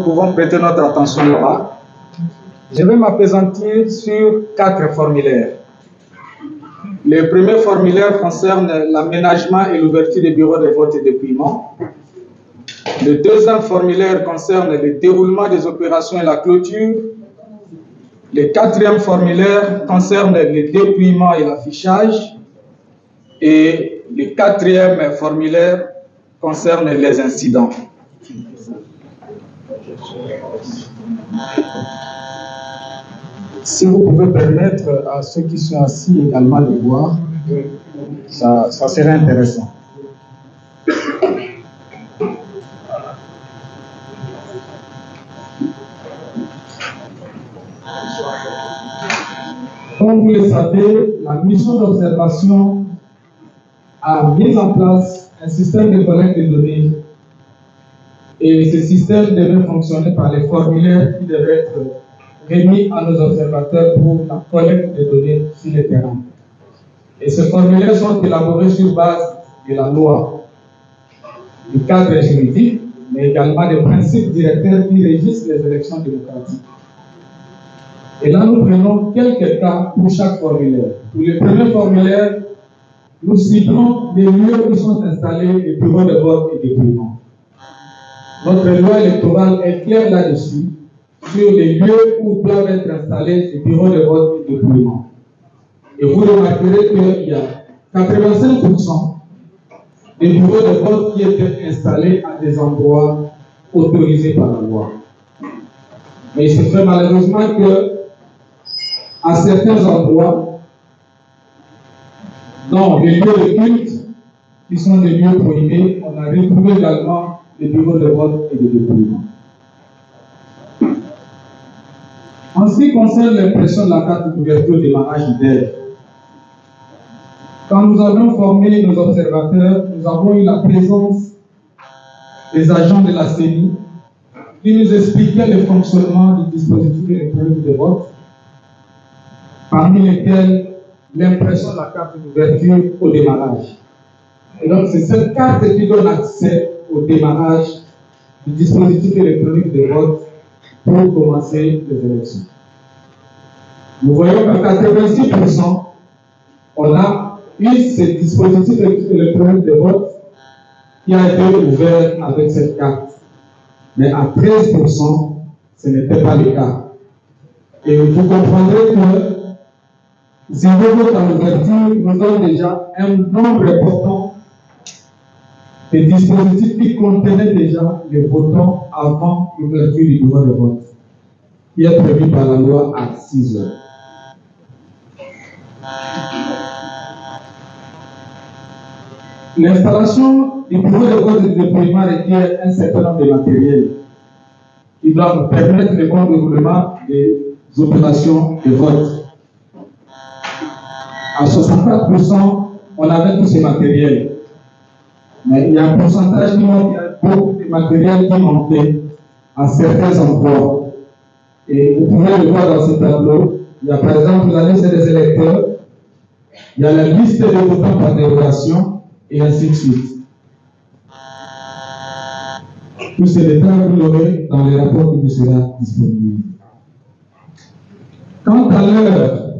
Nous pouvons prêter notre attention là-bas. Je vais m'appesantir sur 4 formulaires. Le premier formulaire concerne l'aménagement et l'ouverture des bureaux de vote et de paiement. Le deuxième formulaire concerne le déroulement des opérations et la clôture. Le quatrième formulaire concerne le dépouillement et l'affichage. Et le quatrième formulaire concerne les incidents. Si vous pouvez permettre à ceux qui sont assis également de voir, ça serait intéressant. Comme vous le savez, la mission d'observation a mis en place un système de collecte de données. Et ce système devait fonctionner par les formulaires qui devaient être remis à nos observateurs pour la collecte de données sur le terrain. Et ces formulaires sont élaborés sur base de la loi, du cadre juridique, mais également des principes directeurs qui régissent les élections démocratiques. Et là, nous prenons quelques cas pour chaque formulaire. Pour le premier formulaire, nous ciblons les lieux où sont installés les bureaux de vote et de paiement. Notre loi électorale est claire là-dessus, sur les lieux où doivent être installés les bureaux de vote et de paiement. Et vous remarquerez qu'il y a 85% des bureaux de vote qui étaient installés à des endroits autorisés par la loi. Mais il se fait malheureusement que, à certains endroits, dans les lieux de culte, qui sont des lieux prohibés, on a retrouvé également les bureaux de vote et de dépouillement. En ce qui concerne l'impression de la carte d'ouverture au démarrage d'aide, quand nous avons formé nos observateurs, nous avons eu la présence des agents de la CENI qui nous expliquaient le fonctionnement du dispositif électronique de vote, parmi lesquels l'impression de la carte d'ouverture au démarrage. Et donc, c'est cette carte qui donne accès au démarrage du dispositif électronique de vote pour commencer les élections. Nous voyons qu'à 86%, on a eu ce dispositif électronique de vote qui a été ouvert avec cette carte. Mais à 13%, ce n'était pas le cas. Et vous comprendrez que 0 vote à l'ouverture nous donne déjà un nombre important de dispositifs qui contenaient déjà les votants avant l'ouverture du bureau de vote, qui est prévu par la loi à 6 heures. L'installation du bureau de vote et de dépouillement requiert un certain nombre de matériels qui doivent permettre le bon déroulement des opérations de vote. À 64%, on avait tous ces matériels. Mais il y a un pourcentage qui manque, il y a beaucoup de matériel qui manquait à certains endroits. Et vous pouvez le voir dans ce tableau. Il y a par exemple la liste des électeurs, il y a la liste des votants par dérogation, et ainsi de suite. Tous ces détails, vous l'aurez dans les rapports qui vous seront disponibles. Quant à l'heure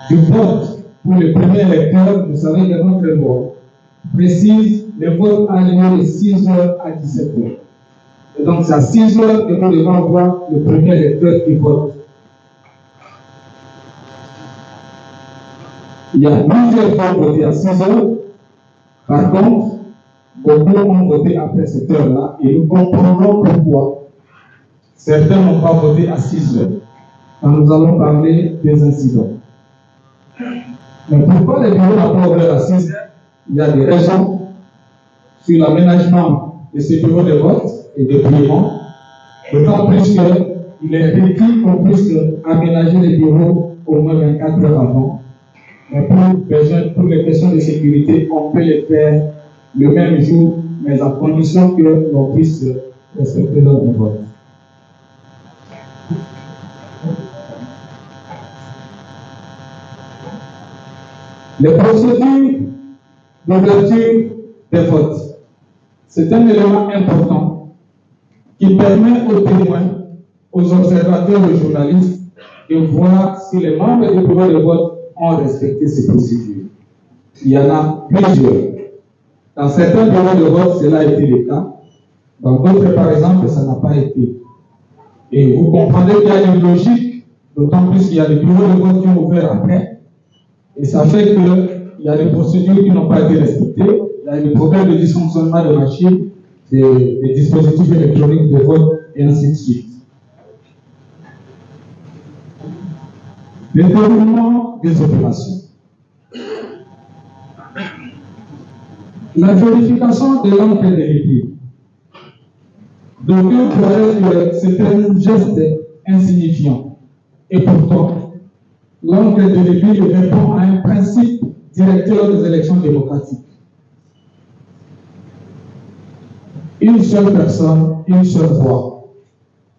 du vote pour le premier électeur, vous savez que notre loi précise le vote a lieu de 6h à 17h. Et donc, c'est à 6h que nous devons voir le premier électeur qui vote. Il y a plusieurs fois voté à 6h. Par contre, beaucoup ont voté après cette heure-là et nous comprenons pourquoi certains n'ont pas voté à 6h. Quand nous allons parler des incidents. Mais pourquoi les bureaux n'ont pas ouvert à 6h? Il y a des raisons sur l'aménagement de ces bureaux de vote et de paiement, d'autant plus qu'il est requis qu'on puisse aménager les bureaux au moins 24 heures avant. Mais pour les questions de sécurité, on peut les faire le même jour, mais à condition que l'on puisse respecter l'heure de vote. Les procédures d'ouverture des votes, c'est un élément important qui permet aux témoins, aux observateurs, aux journalistes de voir si les membres du bureau de vote ont respecté ces procédures. Il y en a plusieurs. Dans certains bureaux de vote, cela a été le cas. Dans d'autres, par exemple, ça n'a pas été. Et vous comprenez qu'il y a une logique, d'autant plus qu'il y a des bureaux de vote qui ont ouvert après. Et ça fait qu'il y a des procédures qui n'ont pas été respectées. Il y a des problèmes de dysfonctionnement de machines, des dispositifs électroniques de vote, et ainsi de suite. Le déroulement des opérations. La vérification de l'encre de l'équipe. D'aucuns croyaient que c'était un geste insignifiant. Et pourtant, l'encre de l'équipe répond à un principe directeur des élections démocratiques. Une seule personne, une seule voix.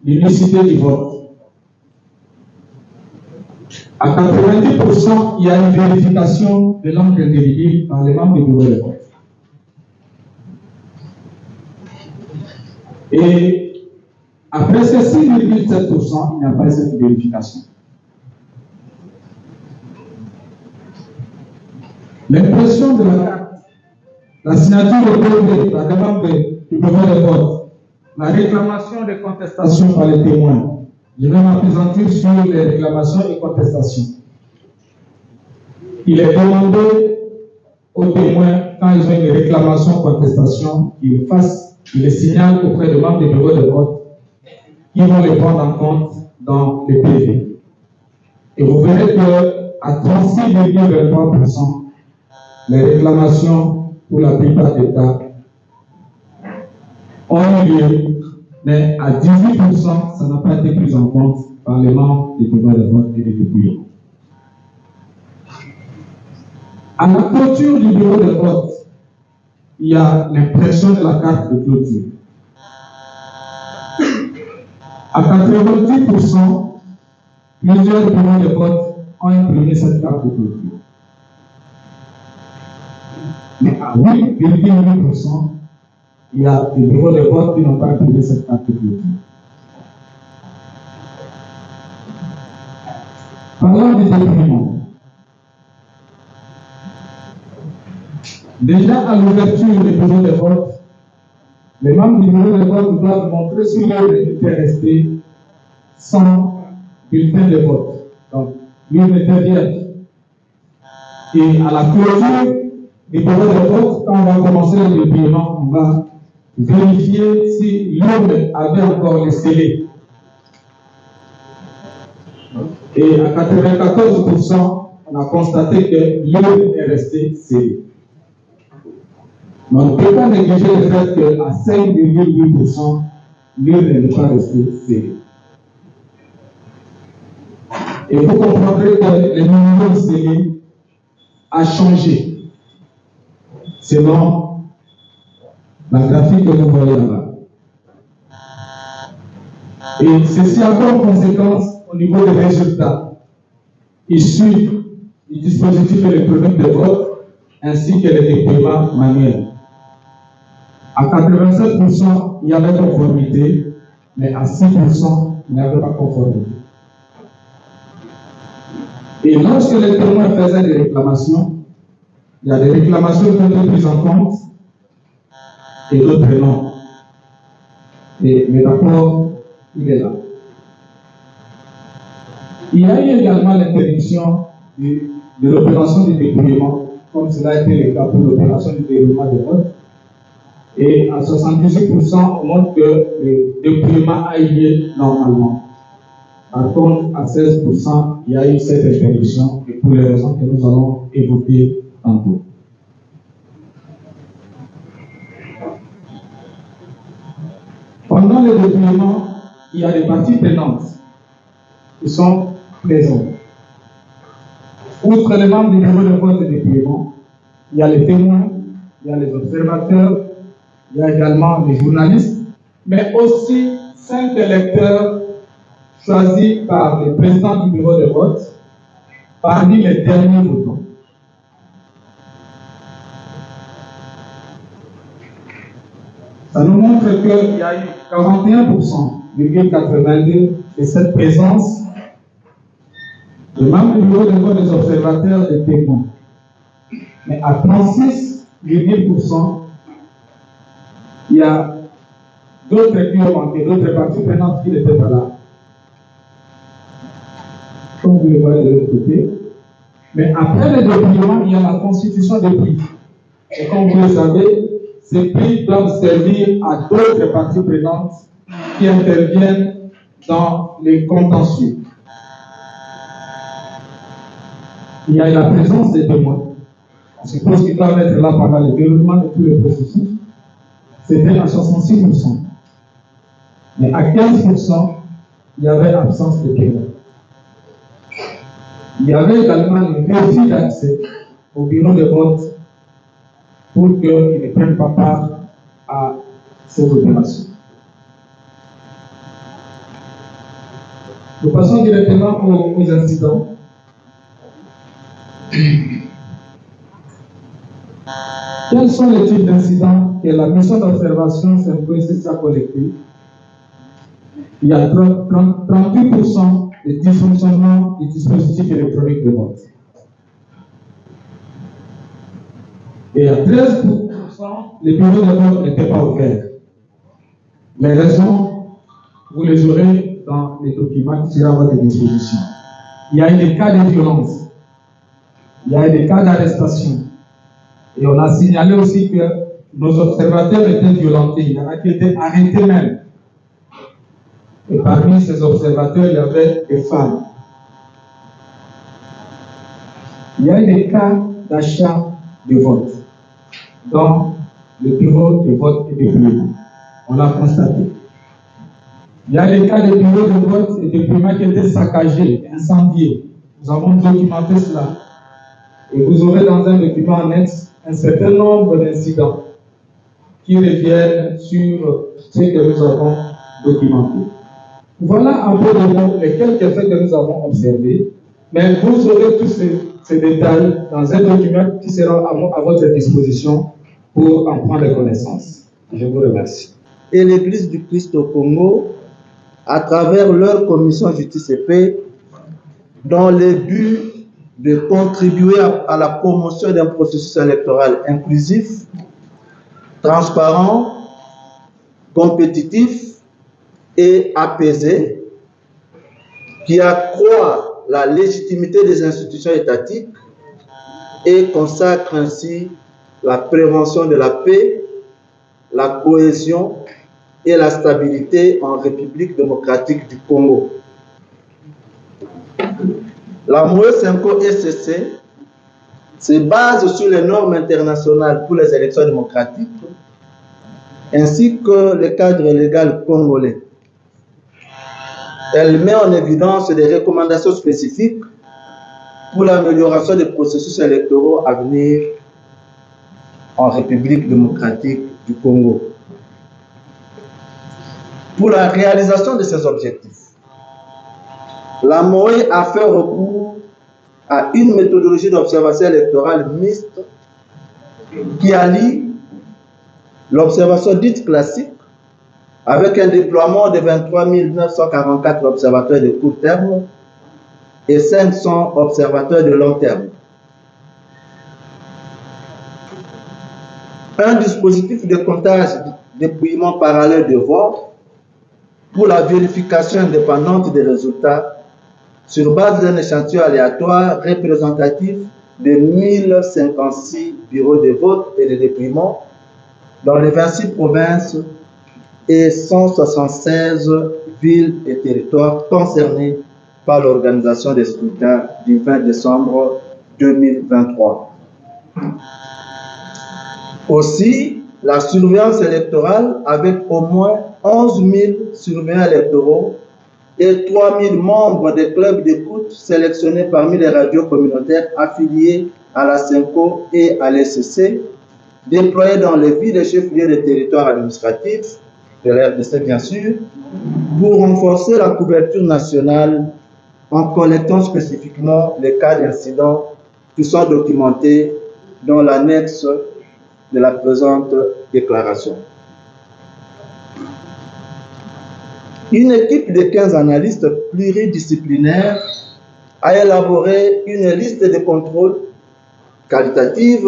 L'unicité du vote. À 90%, il y a une vérification de l'encre de l'équipe par les membres du bureau de vote. Et après ces 6,7%, il n'y a pas cette vérification. L'impression de la carte, la signature au PV, la demande du bureau de vote, la réclamation des contestations par les témoins. Je vais m'appesantir sur les réclamations et contestations. Il est demandé aux témoins, quand ils ont une réclamation ou contestation, qu'ils les signalent auprès des membres du bureau de vote, qui vont les prendre en compte dans les PV. Et vous verrez qu'à 36,23%, les réclamations, pour la plupart des cas, ont eu lieu, mais à 18%, ça n'a pas été pris en compte par les membres du bureau de vote et des députés. À la clôture du bureau de vote, il y a l'impression de la carte de clôture. À 90%, plusieurs bureaux de vote ont imprimé cette carte de clôture. Mais à 8,8%, il y a des bureaux de vote qui n'ont pas imprimé cette carte de clôture. Parlons des dépouillements. Déjà à l'ouverture des bureaux de vote, les membres du bureau de vote doivent montrer si l'heure était restée sans bulletin de vote. Donc, l'urne était vierge. Et à la clôture du bureau de vote, quand on va commencer le dépouillement, on va vérifier si l'urne avait encore les scellés. Et à 94%, on a constaté que l'urne est restée scellée. Mais on ne peut pas négliger le fait qu'à 5,8%, l'urne n'est pas restée scellée. Et vous comprendrez que le numéro scellé a changé selon la graphique que vous voyez là-bas. Et ceci a comme conséquence au niveau des résultats issus du dispositif électronique de vote ainsi que les dépouillements manuels. À 87%, il y avait conformité, mais à 6%, il n'y avait pas conformité. Et lorsque les témoins faisaient des réclamations, il y a des réclamations qui ont été prises en compte et d'autres non. Et le rapport, il est là. Il y a eu également l'interdiction de l'opération du dépouillement, comme cela a été le cas pour l'opération du déroulement de vote. Et à 78%, on montre que le dépouillement a eu lieu normalement. Par contre, à 16%, il y a eu cette interdiction, et pour les raisons que nous allons évoquer tantôt. Pendant le dépouillement, il y a des parties prenantes qui sont présentes. Outre les membres du bureau de vote et de dépouillement, il y a les témoins, il y a les observateurs, il y a également les journalistes, mais aussi 5 électeurs choisis par le président du bureau de vote parmi les derniers votants. Ça nous montre qu'il y a eu 41,82% de cette présence de même au niveau des observateurs et témoins. Mais à 36,1%, il y a d'autres qui ont manqué, d'autres parties prenantes qui n'étaient pas là. Comme vous le voyez de l'autre côté. Mais après le dépouillement, il y a la constitution des prix. Et comme vous le savez, ces prix doivent servir à d'autres parties prenantes qui interviennent dans les contentieux. Il y a la présence des témoins. On suppose qu'ils doivent être là pendant le déroulement de tout le processus. C'était à 66%. Mais à 15%, il y avait absence de témoins. Il y avait également le refus d'accès au bureau de vote pour qu'ils ne prennent pas part à ces opérations. Nous passons directement aux incidents. Quels sont les types d'incidents que la mission d'observation Symposium a collectés? Il y a 38% de dysfonctionnement du dispositif électronique de vote. Et à 13%, les bureaux de vote n'étaient pas ouverts. Les raisons, vous les aurez dans les documents qui seront à votre disposition. Il y a eu des cas de violence. Il y a eu des cas d'arrestation. Et on a signalé aussi que nos observateurs étaient violentés. Il y en a qui étaient arrêtés même. Et parmi ces observateurs, il y avait des femmes. Il y a eu des cas d'achat de vote dans le bureau de vote et de dépouillement. On l'a constaté. Il y a des cas de bureaux de vote et de dépouillement qui étaient saccagés, incendiés. Nous avons documenté cela. Et vous aurez dans un document annexe un certain nombre d'incidents qui reviennent sur ce que nous avons documenté. Voilà un peu les quelques faits que nous avons observés, mais vous aurez tous ces détails dans un document qui sera à votre disposition pour en prendre connaissance. Je vous remercie. Et l'Église du Christ au Congo, à travers leur commission justice et paix, dans le but de contribuer à la promotion d'un processus électoral inclusif, transparent, compétitif et apaisé, qui accroît la légitimité des institutions étatiques et consacre ainsi la prévention de la paix, la cohésion et la stabilité en République démocratique du Congo. La MOE-SYNCO SCC se base sur les normes internationales pour les élections démocratiques ainsi que le cadre légal congolais. Elle met en évidence des recommandations spécifiques pour l'amélioration des processus électoraux à venir en République démocratique du Congo. Pour la réalisation de ces objectifs, la MOE a fait recours à une méthodologie d'observation électorale mixte qui allie l'observation dite classique avec un déploiement de 23 944 observateurs de court terme et 500 observateurs de long terme. Un dispositif de comptage dépouillement parallèle de voix pour la vérification indépendante des résultats sur base d'un échantillon aléatoire représentatif de 1056 bureaux de vote et de dépouillement dans les 26 provinces et 176 villes et territoires concernés par l'organisation des scrutins du 20 décembre 2023. Aussi, la surveillance électorale avec au moins 11 000 surveillants électoraux et 3 000 membres des clubs d'écoute sélectionnés parmi les radios communautaires affiliées à la SYNCO et à l'SCC, déployés dans les villes et chefs-lieux des territoires administratifs, de la RDC bien sûr, pour renforcer la couverture nationale en collectant spécifiquement les cas d'incidents qui sont documentés dans l'annexe de la présente déclaration. Une équipe de 15 analystes pluridisciplinaires a élaboré une liste de contrôles qualitatifs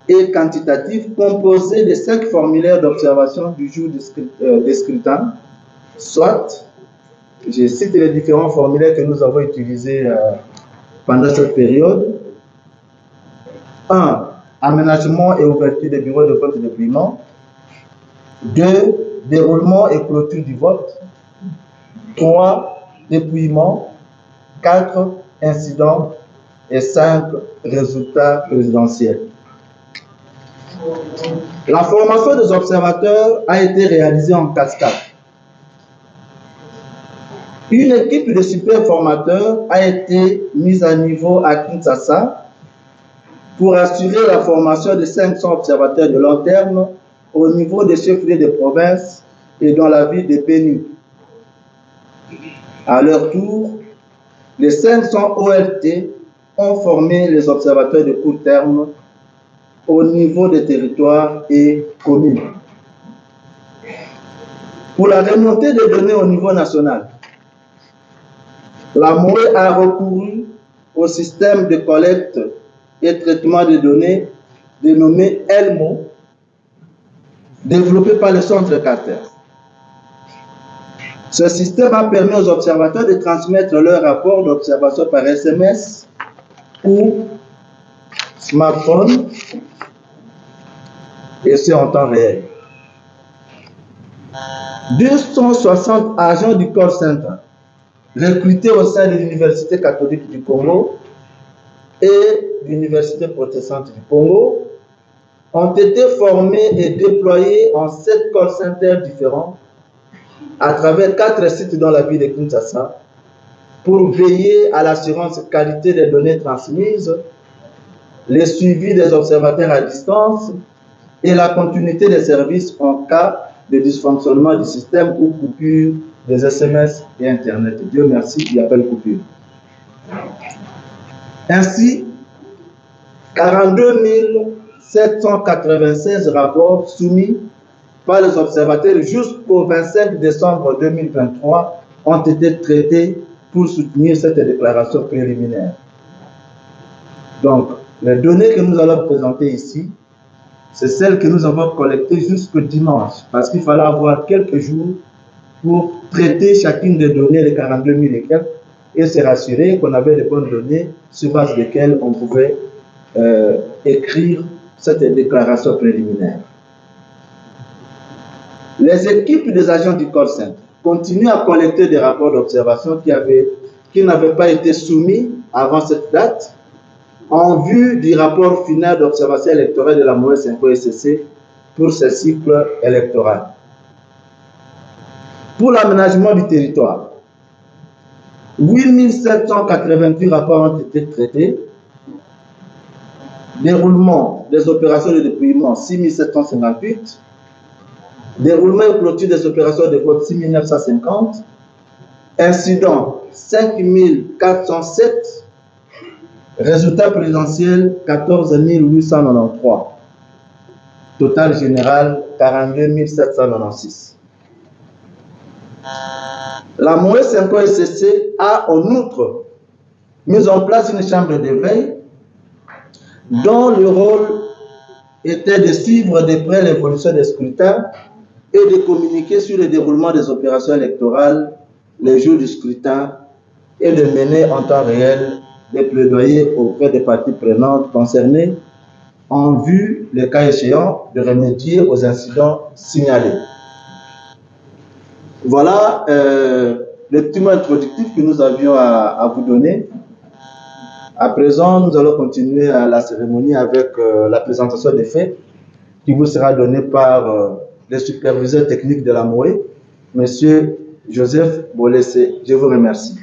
et quantitatifs composée de 5 formulaires d'observation du jour des scrutins, soit, je cite les différents formulaires que nous avons utilisés pendant cette période. 1. Aménagement et ouverture des bureaux de vote et de dépouillement. 2. Déroulement et clôture du vote. 3. Dépouillement. 4. Incidents. Et 5. Résultats présidentiels. La formation des observateurs a été réalisée en cascade. Une équipe de super formateurs a été mise à niveau à Kinshasa pour assurer la formation de 500 observateurs de long terme au niveau des chefs-lieux de province et dans la ville de Béni. À leur tour, les 500 ORT ont formé les observateurs de court terme au niveau des territoires et communes. Pour la remontée des données au niveau national, la MOE a recouru au système de collecte et traitement des données dénommé ELMO, développé par le Centre Carter. Ce système a permis aux observateurs de transmettre leurs rapports d'observation par SMS ou smartphone, et c'est en temps réel. 260 agents du call center recrutés au sein de l'Université catholique du Congo et l'Université protestante du Congo ont été formés et déployés en 7 call centers différents à travers 4 sites dans la ville de Kinshasa pour veiller à l'assurance qualité des données transmises, le suivi des observateurs à distance et la continuité des services en cas de dysfonctionnement du système ou coupure des SMS et Internet. Dieu merci, il n'y a pas de coupure. Ainsi, 42 796 rapports soumis par les observateurs jusqu'au 25 décembre 2023 ont été traités pour soutenir cette déclaration préliminaire. Donc, les données que nous allons présenter ici, c'est celles que nous avons collectées jusqu'au dimanche, parce qu'il fallait avoir quelques jours pour traiter chacune des données, les 42 000 et quelques, et se rassurer qu'on avait les bonnes données sur base desquelles on pouvait écrire cette déclaration préliminaire. Les équipes des agents du call center continuent à collecter des rapports d'observation qui n'avaient pas été soumis avant cette date, en vue du rapport final d'observation électorale de la MOE 5 SCC pour ce cycle électoral. Pour l'aménagement du territoire, 8 788 rapports ont été traités. Déroulement des opérations de dépouillement, 6 758. Déroulement et clôture des opérations de vote, 6 950. Incidents, 5 407. Résultat présidentiel, 14 893. Total général, 42 796. La MOE 5 SCC a en outre mis en place une chambre de veille dont le rôle était de suivre de près l'évolution des scrutins et de communiquer sur le déroulement des opérations électorales les jours du scrutin et de mener en temps réel des plaidoyers auprès des parties prenantes concernées en vue, le cas échéant, de remédier aux incidents signalés. Voilà le petit mot introductif que nous avions à vous donner. À présent, nous allons continuer la cérémonie avec la présentation des faits qui vous sera donnée par le superviseur technique de la MOE, M. Joseph Bolessé. Je vous remercie.